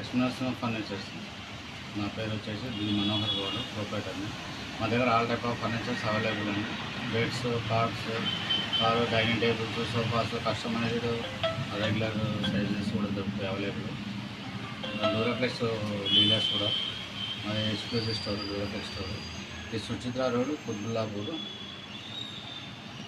Lakshmi Narasimha furnitures. నా పేరు వచ్చేసి డి మనోహర్ గౌడ్, ప్రొపరేటర్ని. మా దగ్గర all type of furnitures available ఉంది. బెడ్స్, కార్డ్స్, కారు, dining tables, sofas, customised regular sizes కూడా దొరుకుతాయి అవైలబుల్. డ్యూరాప్లెక్స్ డీలర్స్ కూడా. మాది ఎక్స్క్లూజివ్ స్టోర్ డ్యూరాప్లెక్స్ స్టోర్. ఇది సుచిత్ర రోడ్, కుత్బుల్లాపూర్.